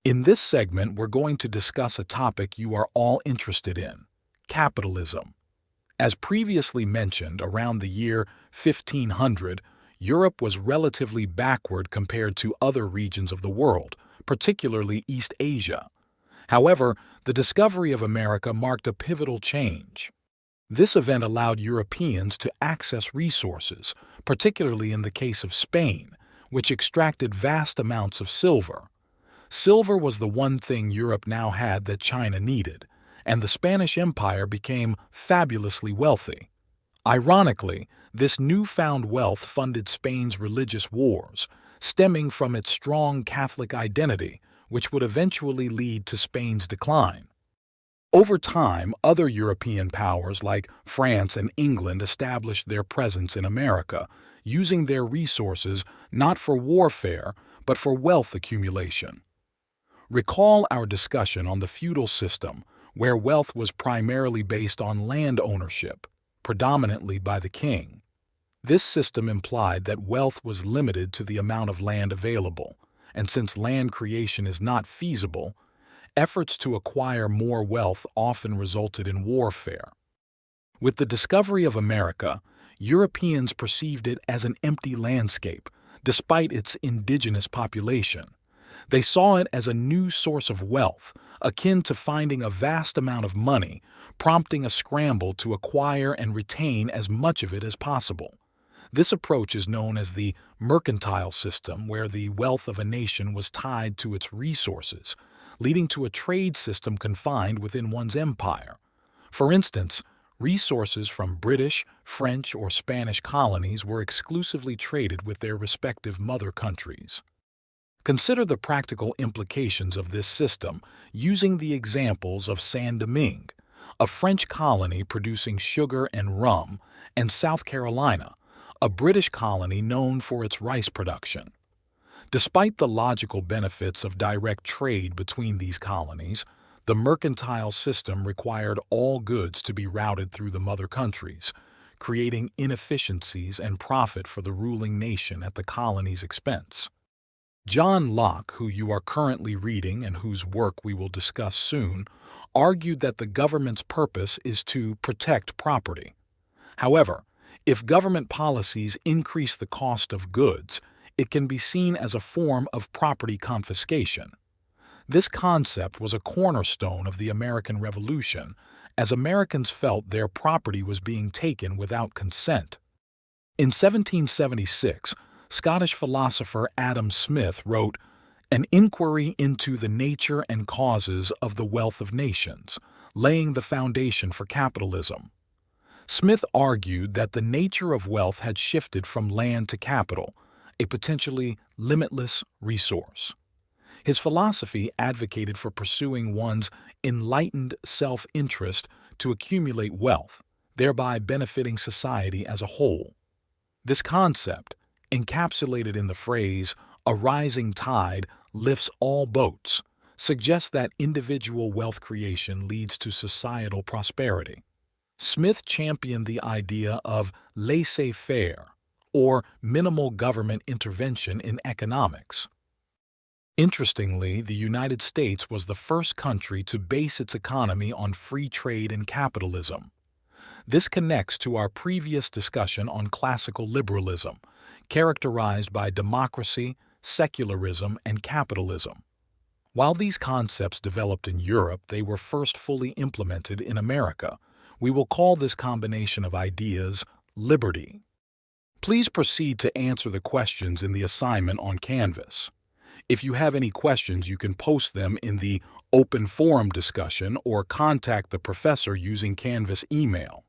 In this segment, we're going to discuss a topic you are all interested in: capitalism. As previously mentioned, around the year 1500, Europe was relatively backward compared to other regions of the world, particularly East Asia. However, the discovery of America marked a pivotal change. This event allowed Europeans to access resources, particularly in the case of Spain, which extracted vast amounts of silver. Silver was the one thing Europe now had that China needed, and the Spanish Empire became fabulously wealthy. Ironically, this newfound wealth funded Spain's religious wars, stemming from its strong Catholic identity, which would eventually lead to Spain's decline. Over time, other European powers like France and England established their presence in America, using their resources not for warfare, but for wealth accumulation. Recall our discussion on the feudal system, where wealth was primarily based on land ownership, predominantly by the king. This system implied that wealth was limited to the amount of land available, and since land creation is not feasible, efforts to acquire more wealth often resulted in warfare. With the discovery of America, Europeans perceived it as an empty landscape, despite its indigenous population. They saw it as a new source of wealth, akin to finding a vast amount of money, prompting a scramble to acquire and retain as much of it as possible. This approach is known as the mercantile system, where the wealth of a nation was tied to its resources, leading to a trade system confined within one's empire. For instance, resources from British, French, or Spanish colonies were exclusively traded with their respective mother countries. Consider the practical implications of this system using the examples of Saint-Domingue, a French colony producing sugar and rum, and South Carolina, a British colony known for its rice production. Despite the logical benefits of direct trade between these colonies, the mercantile system required all goods to be routed through the mother countries, creating inefficiencies and profit for the ruling nation at the colony's expense. John Locke, who you are currently reading and whose work we will discuss soon, argued that the government's purpose is to protect property. However, if government policies increase the cost of goods, it can be seen as a form of property confiscation. This concept was a cornerstone of the American Revolution, as Americans felt their property was being taken without consent. In 1776, Scottish philosopher Adam Smith wrote, "An inquiry into the nature and causes of the wealth of nations, laying the foundation for capitalism." Smith argued that the nature of wealth had shifted from land to capital, a potentially limitless resource. His philosophy advocated for pursuing one's enlightened self-interest to accumulate wealth, thereby benefiting society as a whole. This concept, encapsulated in the phrase, "a rising tide lifts all boats," suggests that individual wealth creation leads to societal prosperity. Smith championed the idea of laissez-faire, or minimal government intervention in economics. Interestingly, the United States was the first country to base its economy on free trade and capitalism. This connects to our previous discussion on classical liberalism, characterized by democracy, secularism, and capitalism. While these concepts developed in Europe, they were first fully implemented in America. We will call this combination of ideas liberty. Please proceed to answer the questions in the assignment on Canvas. If you have any questions, you can post them in the open forum discussion or contact the professor using Canvas email.